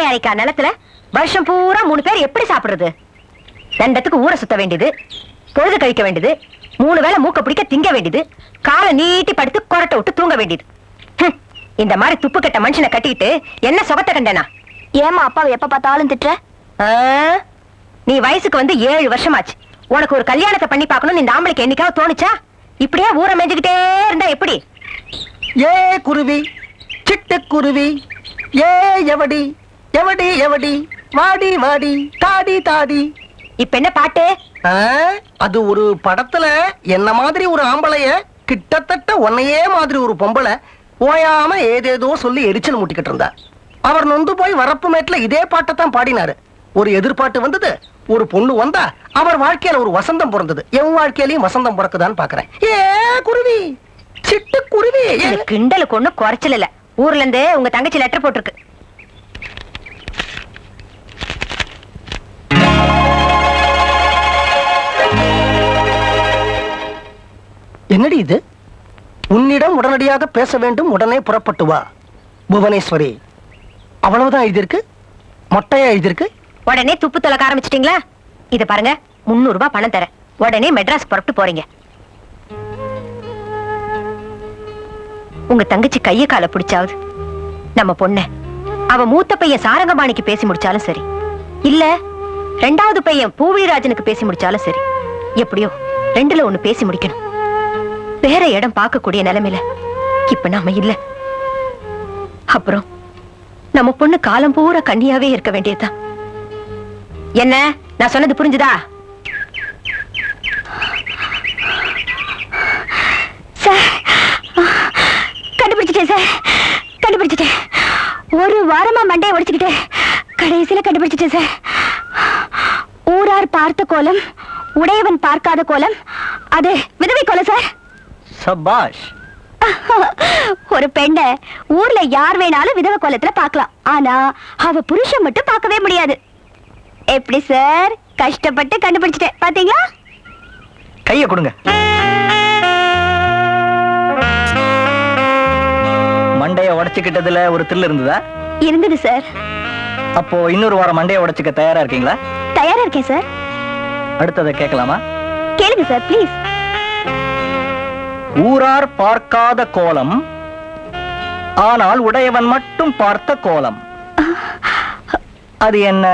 அரைக்கா நிலத்துல வருஷம் பூரா 3 பேர் எப்படி சாப்பிடுறது? தண்டத்துக்கு ஊரை சுத்த வேண்டியது, பொழுது கழிக்க வேண்டியது, 3 வேளை மூக்க பிடிக்க திங்க வேண்டியது, காலை நீட்டி படுத்து கொரட்டை விட்டு தூங்க வேண்டியது. இந்த மாதிரி துப்பு கட்ட மனுஷனை கட்டிக்கிட்டு என்ன சுகத்தை கண்டனா? ஏமா அப்பாவை எப்ப பார்த்தாலும் திட்டுற? நீ வயசுக்கு வந்து 7 வருஷமாச்சு. உனக்கு ஒரு கல்யாணத்தை பண்ணி பார்க்கணும்னு இந்த ஆம்பளைக்கு என்னைக்காவது தோணுச்சா? இப்படியே ஊரை மேய்ஞ்சுக்கிட்டே இருந்தா எப்படி? ஏ குருவி, சிட்டுக்குருவி, ஏ எவடி எவடி எவடி, வாடி வாடி, தாடி தாடி. இப்ப என்ன பாட்டு? அது ஒரு படத்துல என்ன மாதிரி ஒரு ஆம்பளைய கிட்டத்தட்ட உன்னையே மாதிரி ஒரு பொம்பளை ஓயாம ஏதேதோ சொல்லி எரிச்சல் முட்டிக்கிட்டு இருந்தா. அவர் நொந்து போய் வரப்பு மேட்ல இதே பாட்டைத்தான் பாடினாரு. ஒரு எதிர்பார்ட்டு வந்தது, ஒரு பொண்ணு வந்தா, அவர் வாழ்க்கையில ஒரு வசந்தம் பிறந்தது. என் வாழ்க்கையிலயும் வசந்தம் பிறக்குதான்னு பாக்குறேன். ஏ குருவி, சிட்டுக்குருவி. கிண்டலுக்கு ஒண்ணு குறைச்சல் இல்ல. ஊர்ல இருந்து உங்க தங்கச்சி லெட்டர் போட்டிருக்கு. என்னடி இது? உன்னிடம் உடனடியாக பேச வேண்டும், உடனே புறப்பட்டு வா புவனேஸ்வரி. அவ்வளவுதான் எழுதியிருக்கு? மொட்டையா எழுதியிருக்கு? உடனே துப்பு தொலைக்க ஆரம்பிச்சிட்டீங்களா? இத பாருங்க, 300 ரூபாய் பணம் தரேன். உடனே மெட்ராஸ் புறப்பட்டு போறீங்க. உங்க தங்கச்சி கைய கால பிடிச்சாவது நம்ம பொண்ண அவ மூத்த பையன் சாரங்கபாணிக்கு பேசி முடிச்சாலும் சரி, இல்ல 2வது பையன் பூவிராஜனுக்கு பேசி முடிச்சாலும் சரி, எப்படியோ 2ல 1 பேசி முடிக்கணும். வேற இடம் பார்க்கக்கூடிய நிலைமையில இப்ப நாம இல்ல. அப்புறம் நம்ம பொண்ணு காலம் பூரா கண்ணியாவே இருக்க வேண்டியதுதான். என்ன நான் சொன்னது புரிஞ்சுதா? கண்டுபிடிச்சிட்டேன் சார், கண்டுபிடிச்சிட்டேன். 1 வாரமா மண்டையை உடைச்சுக்கிட்டேன், கடைசியில கண்டுபிடிச்சிட்டேன் சார். ஊரார் பார்த்த கோலம், உடையவன் பார்க்காத கோலம், அது விதவை கோலம் சார். சபாஷ். ஒரு பெண்ண ஊர்ல யார் வேணாலும் விதவை கோலத்துல பார்க்கலாம், ஆனா அவ புருஷன் மட்டும் பார்க்கவே முடியாது. எப்படி சார்? கஷ்டப்பட்டு கண்டுபிடிச்சிட்டேன் பாத்தீங்களா? கைய கொடுங்க. மண்டைய உடைச்சுக்கிட்டதுல ஒரு தில் இருந்ததா? இருந்தது சார். அப்போ இன்னொரு வாரம் மண்டைய உடைச்சுக்க தயாரா இருக்கீங்களா? தயாரா இருக்கேன் சார். அடுத்ததை கேட்கலாமா? கேளுங்க சார் ப்ளீஸ். ஊரார் பார்க்காத கோலம், ஆனால் உடையவன் மட்டும் பார்த்த கோலம், அது என்ன?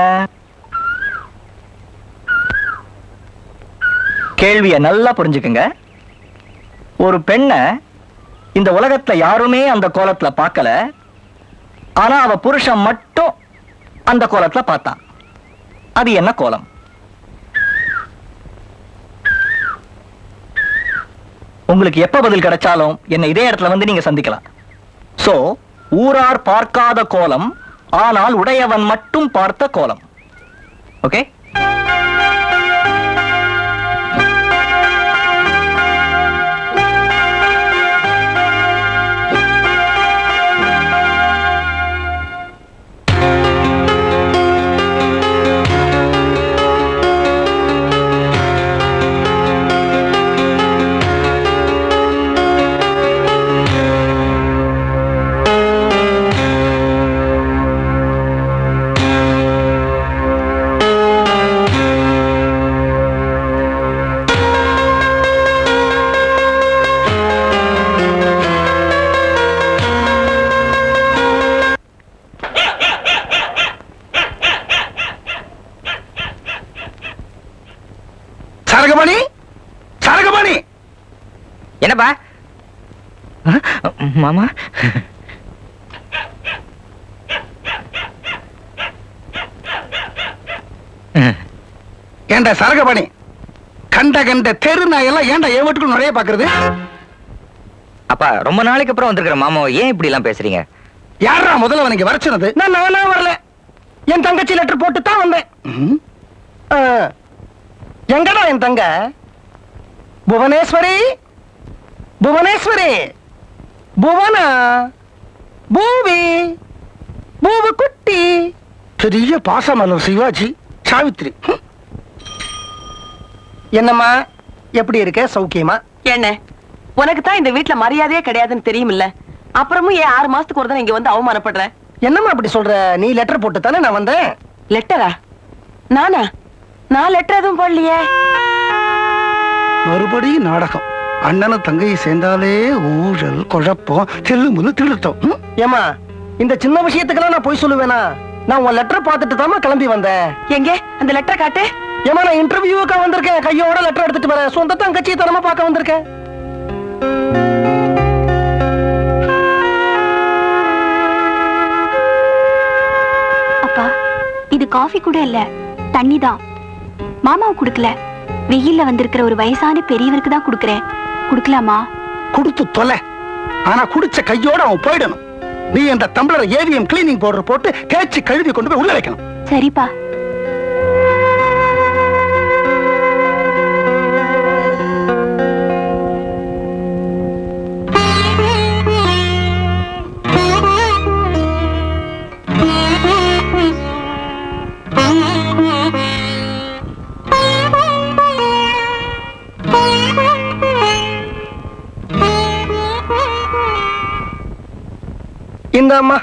கேள்விய நல்லா புரிஞ்சுக்குங்க. ஒரு பெண்ண இந்த உலகத்துல யாருமே அந்த கோலத்துல பார்க்கல, ஆனா அவ புருஷன் மட்டும் அந்த கோலத்துல பார்த்தான். அது என்ன கோலம்? உங்களுக்கு எப்ப பதில் கிடைச்சாலும் என்ன இதே இடத்துல வந்து நீங்க சந்திக்கலாம். சோ ஊரார் பார்க்காத கோலம், ஆனால் உடையவன் மட்டும் பார்த்த கோலம். ஓகே? என்னப்பா மாமா? ஏண்டா சரகபாணி, கண்ட கண்ட தெரு நாயெல்லாம் ஏண்டா என் வீட்டுக்கு நிறைய பாக்குறது? அப்பா ரொம்ப நாளைக்கு அப்புறம் வந்திருக்கிற மாமா, ஏன் இப்படி எல்லாம் பேசுறீங்க? யாரா முதல்ல நீங்க வர சொன்னது? நானா வரல, என் தங்கச்சி லெட்டர் போட்டு தான் வந்தேன். எங்கடா என் தங்க? புவனேஸ்வரி, புவனேஸ்வரி, புவனா, பூவி, பூவு குட்டி, பெரிய பாசமலர் சிவாஜி, சாவித்ரி. என்னம்மா எப்படி இருக்க? சௌக்கியமா? என்ன உனக்கு தான் இந்த வீட்டுல மரியாதையே கிடையாதுன்னு தெரியுமில்ல, அப்புறமும் ஏன் 6 மாசத்துக்கு ஒரு தான் இங்க வந்து அவமானப்படுற? என்னம்மா அப்படி சொல்ற? நீ லெட்டர் போட்டு தானே நான் வந்தேன். லெட்டரா? நானா? நான் லெட்டர் எதுவும் போடலையே. மறுபடியும் நாடகம். அண்ணனும் தங்கையை சேர்ந்தாலே ஊழல், குழப்பம், தெல்லுமுல்லு திருத்தம். ஏமா இந்த சின்ன விஷயத்துக்கெல்லாம் நான் போய் சொல்லுவேனா? நான் உன் லெட்டர் பார்த்துட்டு தாமா கிளம்பி வந்தேன். எங்க அந்த லெட்டர் காட்டு. ஏமா நான் இன்டர்வியூவுக்கு வந்திருக்கேன். கையோட லெட்டர் எடுத்துட்டு வரேன். சொந்த தங்கச்சியை தரமா பார்க்க வந்திருக்கேன். அப்பா, இது காஃபி கூட இல்ல, தண்ணி தான். மாமாவுக்கு கொடுக்கல, வெயில்ல வந்திருக்கிற ஒரு வயசான பெரியவருக்கு தான் கொடுக்கறேன். குடுக்கலாமா? கொடுத்து தொலை. ஆனா குடிச்ச கையோட அவன் போயிடணும். நீ அந்த டம்ளரை ஏவிஎம் கிளீனிங் பவுடர் போட்டு தேய்ச்சி கழுவி கொண்டு போய் உள்ள வைக்கணும். சரிப்பா. இந்த அம்மா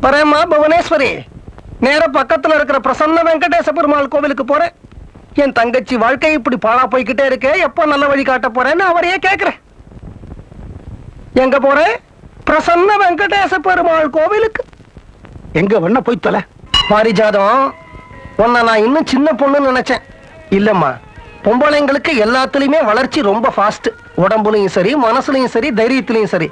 வரேம்மா புவனேஸ்வரி. நேர பக்கத்துல இருக்கிற பிரசன்ன வெங்கடேச பெருமாள் கோவிலுக்கு போறேன். என் தங்கச்சி வாழ்க்கை இப்படி பாழா போய்கிட்டே இருக்கே, எப்ப நல்ல வழி காட்ட போறேன்னு அவரையே கேக்குறேன். எங்க போறேன்? பிரசன்ன வெங்கடேச பெருமாள் கோவிலுக்கு. எங்க வேணா போய் தொலை. பாரிஜாதம், உன்னை நான் இன்னும் சின்ன பொண்ணுன்னு நினைச்சேன். இல்லம்மா, பொம்பளைங்களுக்கு எல்லாத்துலயுமே வளர்ச்சி ரொம்ப ஃபாஸ்ட். உடம்புலயும் சரி, மனசுலயும் சரி, தைரியத்திலயும் சரி.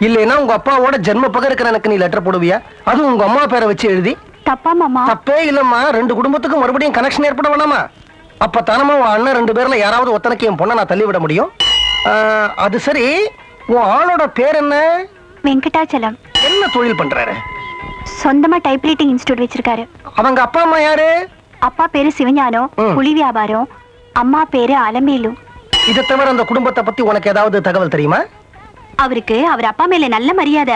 இல்லைன்னா உங்க அப்பாவோட ஜென்ம பகருக்கிற எனக்கு நீ லெட்டர் போடுவியா? அதுவும் உங்க அம்மா பேரை வச்சு எழுதி. தப்பா மாமா? தப்பே இல்லம்மா. 2 குடும்பத்துக்கும் மறுபடியும் கனெக்ஷன் ஏற்பட வேணாமா? அப்ப தானமா உன் அண்ணன் 2 பேர்ல யாராவது ஒத்தனைக்கு என் பொண்ணை நான் தள்ளி விட முடியும். அது சரி, உன் ஆளோட பேர் என்ன? வெங்கடாச்சலம். என்ன தொழில் பண்றாரு? சொந்தமா டைப்ரைட்டிங் இன்ஸ்டிடியூட் வச்சிருக்காரு. அவங்க அப்பா அம்மா யாரு? அப்பா பேரு சிவஞானம், புலி வியாபாரம். அம்மா பேரு அலமேலு. இதை தவிர அந்த குடும்பத்தை பத்தி உனக்கு ஏதாவது தகவல் தெரியுமா? அவருக்கு அவர் அப்பா மேல நல்ல மரியாதை.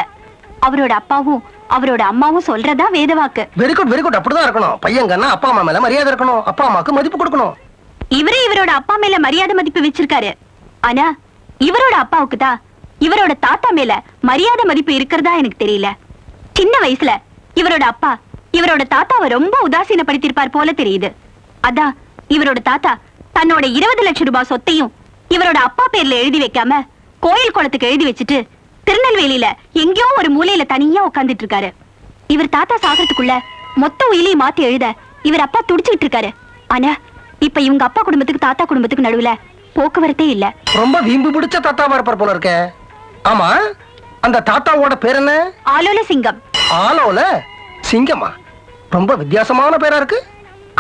அவரோட அப்பாவும் அவரோட அம்மாவும் சொல்றதா வேதவாக்கு. Very good, very good. அப்படிதான் இருக்கணும். பையங்கன்னா அப்பா அம்மா மேல மரியாதை இருக்கணும். அப்பா அம்மாக்கு மதிப்பு கொடுக்கணும். இவரே இவரோட அப்பா மேல மரியாதை மதிப்பு வச்சிருக்காரு. ஆனா இவரோட அப்பாவுக்கு தான் இவரோட தாத்தா மேல மரியாதை மதிப்பு இருக்கிறதா எனக்கு தெரியல. சின்ன வயசுல இவரோட அப்பா இவரோட தாத்தாவை ரொம்ப உதாசீனப்படுத்திருப்பார் போல தெரியுது. அதான் இவரோட தாத்தா தன்னோட 20 லட்சம் ரூபாய் சொத்தையும் இவரோட அப்பா பேர்ல எழுதி வைக்காம கோயில் குளத்துக்கு எழுதி வச்சுட்டு திருநெல்வேலியில எங்கேயோ ஒரு மூலையில தனியா உட்கார்ந்துட்டு இருக்காரு. இவர் தாத்தா சாகிறதுக்குள்ள மொத்த உயிலையும் மாத்தி எழுத இவர் அப்பா துடிச்சுட்டு இருக்காரு. ஆனா இப்ப இவங்க அப்பா குடும்பத்துக்கு தாத்தா குடும்பத்துக்கு நடுவுல போக்குவரத்தே இல்ல. ரொம்ப வீம்பு பிடிச்ச தாத்தாவா இருப்பார் போல இருக்க. ஆமா, அந்த தாத்தாவோட பேர் என்ன? ஆலோல சிங்கம். ஆலோல சிங்கமா? ரொம்ப வித்தியாசமான பேரா இருக்கு.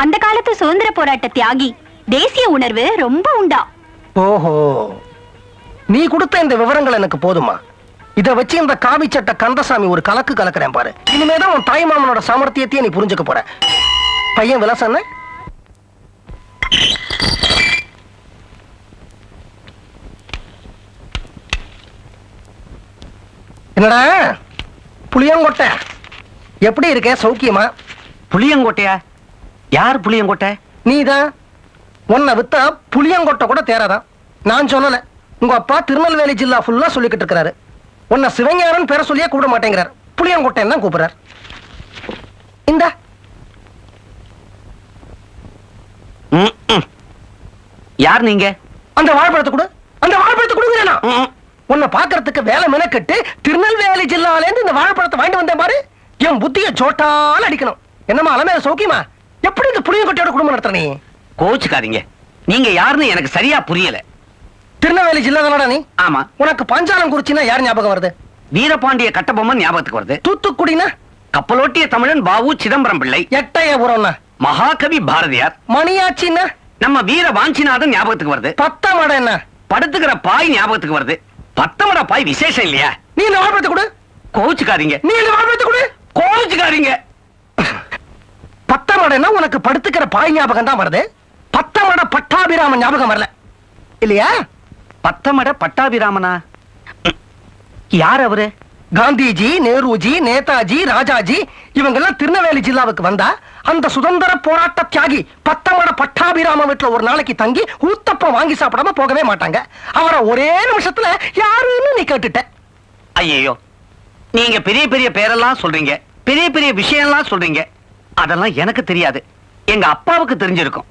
அந்த காலத்து சுதந்திர போராட்ட தியாகி. தேசிய உணர்வு ரொம்ப உண்டா. ஓஹோ, நீ கொடுத்த இந்த விவரங்கள் எனக்கு போதுமா? இத வச்சு இந்த காவி சட்ட கந்தசாமி ஒரு கலக்கு கலக்குறேன் பாரு. இனிமேதான் உன் தாய் மாமனோட சாமர்த்தியத்தையே நீ புரிஞ்சுக்க போற. பையன் விலாசம் என்ன? என்னடா புளியங்கொட்டை, எப்படி இருக்க? சௌக்கியமா? புளியங்கோட்டையா? யார் புளியங்கோட்டை? நீதான். உன்னை வித்தா புளியங்கொட்டை கூட தேராதான். நான் சொல்லல, உங்க அப்பா திருநெல்வேலி ஜில்லா ஃபுல்லா சொல்லிக்கிட்டு இருக்கிறாரு. உன்னை சிவஞானன் பேர சொல்லியே கூப்பிட மாட்டேங்கிறார். புளியங்கொட்டைன்னு தான் கூப்பிடுறார். இந்த யார் நீங்க? அந்த வாழைப்பழத்தை கொடு, அந்த வாழைப்பழத்தை கொடுங்கிறேனா? உன்னை பாக்குறதுக்கு வேலை மெனக்கெட்டு திருநெல்வேலி ஜில்லால இருந்து இந்த வாழைப்பழத்தை வாங்கிட்டு வந்தேன் பாரு. என் புத்திய சோட்டால அடிக்கணும். என்னமா அலமேல சௌக்கியமா? எப்படி இந்த புளியங்கொட்டையோட குடும்பம் நடத்துற நீ? கோச்சுக்காதீங்க. நீங்க யாருன்னு எனக்கு சரியா புரியல. திருநெல்வேலி ஜில்லா தானடா நீ? ஆமா. உனக்கு பஞ்சாலம் குறிச்சினா யார் ஞாபகம் வருது? வீரபாண்டிய கட்டபொம்மன் ஞாபகத்துக்கு வருது. தூத்துக்குடினா கப்பலோட்டிய தமிழன் பாவு சிதம்பரம் பிள்ளை. எட்டயபுரம்னா மகாகவி பாரதியார். மணியாச்சின்னா நம்ம வீர வாஞ்சிநாதன் ஞாபகத்துக்கு வருது. பத்தமட என்ன? படுத்துக்கிற பாய் ஞாபகத்துக்கு வருது. பத்தமட பாய் விசேஷம் இல்லையா? நீ இந்த வாழைப்பழத்தை கொடு. கோச்சுக்காதீங்க. நீ இந்த வாழைப்பழத்தை கொடு. கோச்சுக்காதீங்க. பத்தமடன்னா உனக்கு படுத்துக்கிற பாய் ஞாபகம் தான் வருது. பத்தமட பட்டாபிராமன் ஞாபகம் வரல இல்லையா? பத்தமட பட்டாபிராமனா? யார் அவரு? காந்திஜி, நேருஜி, நேதாஜி, ராஜாஜி இவங்க எல்லாம் திருநெல்வேலி ஜில்லாவுக்கு வந்தா அந்த சுதந்திர போராட்ட தியாகி பத்தமட பட்டாபிராம வீட்டுல ஒரு நாளைக்கு தங்கி ஊத்தப்பம் வாங்கி சாப்பிடாம போகவே மாட்டாங்க. அவரை ஒரே நிமிஷத்துல யாருன்னு நீ கேட்டுட்ட. ஐயோ, நீங்க பெரிய பெரிய பேரெல்லாம் சொல்றீங்க, பெரிய பெரிய விஷயம்லாம் சொல்றீங்க. அதெல்லாம் எனக்கு தெரியாது, எங்க அப்பாவுக்கு தெரிஞ்சிருக்கும்.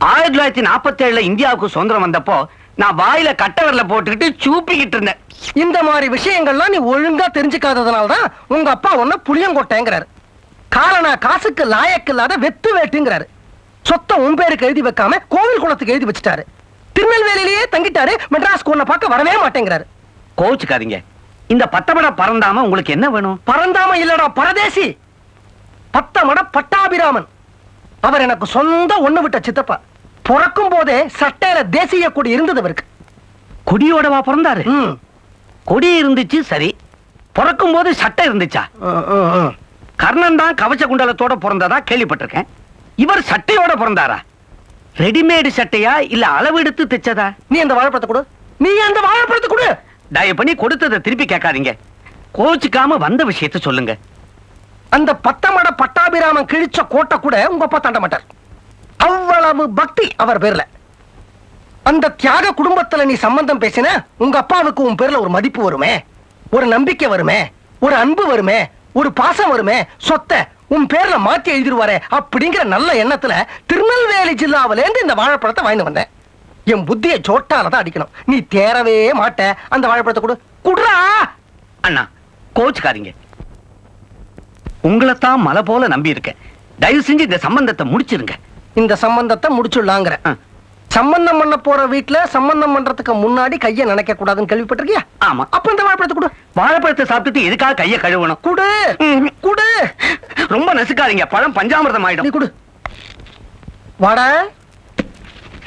1947 இந்தியாவுக்கு சுதந்திரம் வந்தப்போ நான் வாயில கட்ட விரல போட்டுக்கிட்டு சூப்பிக்கிட்டு இருந்தேன். இந்த மாதிரி விஷயங்கள்லாம் நீ ஒழுங்கா தெரிஞ்சுக்காததுனாலதான் உங்க அப்பா உன்ன புளியங்கொட்டைங்கிறாரு. காரணா காசுக்கு லாயக்கு இல்லாத வெத்து வேட்டுங்கிறாரு. சொத்த உன் பேருக்கு எழுதி வைக்காம கோவில் குளத்துக்கு எழுதி வச்சுட்டாரு. திருநெல்வேலியிலேயே தங்கிட்டாரு. மெட்ராஸ்க்கு உன்னை பார்க்க வரவே மாட்டேங்கிறாரு. கோச்சுக்காதீங்க. இந்த பத்தமட பறந்தாம உங்களுக்கு என்ன வேணும்? பரந்தாம இல்லடா, பரதேசி. பத்தமட பட்டாபிராமன். அவர் எனக்கு சொந்த ஒண்ணு விட்ட சித்தப்பா. பிறக்கும் போதே சட்டையில தேசிய கொடி இருந்தது அவருக்கு. கொடியோடவா பிறந்தாரு? கொடி இருந்துச்சு சரி, பிறக்கும் போது சட்டை இருந்துச்சா? கர்ணன் தான் கவச்ச குண்டலத்தோட பிறந்ததா கேள்விப்பட்டிருக்கேன். இவர் சட்டையோட பிறந்தாரா? ரெடிமேடு சட்டையா இல்ல அளவு எடுத்து தைச்சதா? நீ அந்த வாழைப்பழத்தை கொடு, நீ அந்த வாழைப்பழத்தை கொடு. தயவு பண்ணி கொடுத்ததை திருப்பி கேட்காதீங்க. கோச்சுக்காம வந்த விஷயத்த சொல்லுங்க. அந்த பத்தமட பட்டாபிராமன் கிழிச்ச கோட்டை கூட உங்க அப்பா தாண்ட மாட்டார். அவ்வளவு பக்தி அவர் பேர்ல. அந்த தியாக குடும்பத்துல நீ சம்பந்தம் பேசின உங்க அப்பாவுக்கு உன் பேர்ல ஒரு மதிப்பு வருமே, ஒரு நம்பிக்கை வருமே, ஒரு அன்பு வருமே, ஒரு பாசம் வருமே. சொத்தை உன் பேர்ல மாத்தி எழுதிருவாரே அப்படிங்கிற நல்ல எண்ணத்துல திருநெல்வேலி ஜில்லாவில இருந்து இந்த வாழைப்பழத்தை வாங்கி வந்தேன். என் புத்தியை சோட்டாலதான் அடிக்கணும். நீ தேரவே மாட்ட. அந்த வாழைப்பழத்தை கொடு. குடுறா. அண்ணா கோச்சுக்காதீங்க. உங்களைத்தான் மலை போல நம்பி இருக்கேன். தயவு செஞ்சு இந்த சம்பந்தத்தை முடிச்சிருங்க. இந்த சம்பந்தத்தை முடிச்சுடலாங்கிற. சம்பந்தம் பண்ண போற வீட்டுல சம்பந்தம் பண்றதுக்கு முன்னாடி கைய நினைக்க கூடாதுன்னு கேள்விப்பட்டிருக்கியா? ஆமா. அப்ப இந்த வாழைப்பழத்தை கொடு. வாழைப்பழத்தை சாப்பிட்டுட்டு எதுக்காக கைய கழுவணும்? குடு குடு. ரொம்ப நசுக்காதீங்க, பழம் பஞ்சாமிர்தம் நீ ஆயிடும். குடு. வாடா,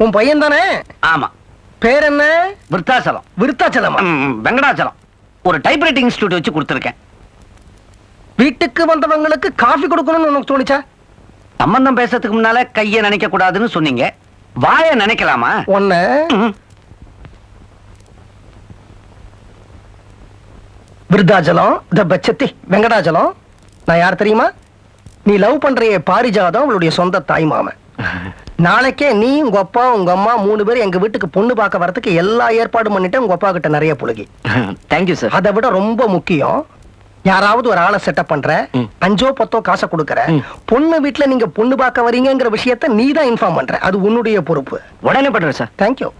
உன் பையன் தானே? ஆமா. பேர் என்ன? விருத்தாச்சலம். விருத்தாச்சலமா? வெங்கடாச்சலம். ஒரு டைப்ரைட்டிங் இன்ஸ்டிடியூட் வச்சு கொடுத்துருக்கேன். வீட்டுக்கு வந்தவங்களுக்கு காஃபி கொடுக்கணும்னு உனக்கு தோணுச்சா? சம்பந்தம் பேசுறதுக்கு முன்னால கைய நினைக்க கூடாதுன்னு சொன்னீங்க, வாய நினைக்கலாமா? ஒண்ணு விருத்தாச்சலம், பச்சத்தி வெங்கடாச்சலம். நான் யார் தெரியுமா? நீ லவ் பண்றிய பாரிஜாதம் அவளுடைய சொந்த தாய் மாமன். நாளைக்கே நீ உங்க அப்பா உங்க அம்மா 3 பேரும் எங்க வீட்டுக்கு பொண்ணு பார்க்க வரதுக்கு எல்லா ஏற்பாடும் பண்ணிட்டு உங்க அப்பா கிட்ட நிறைய புழுகி. Thank you sir. அதை விட ரொம்ப முக்கியம், யாராவது ஒரு ஆளை செட்டப் பண்ற, 5 or 10 காசை கொடுக்கற, பொண்ணு வீட்டுல நீங்க பொண்ணு பார்க்க வரீங்கிற விஷயத்த நீ தான் இன்ஃபார்ம் பண்ற. அது உன்னுடைய பொறுப்பு. உடனே பண்றேன் சார். தேங்க்யூ.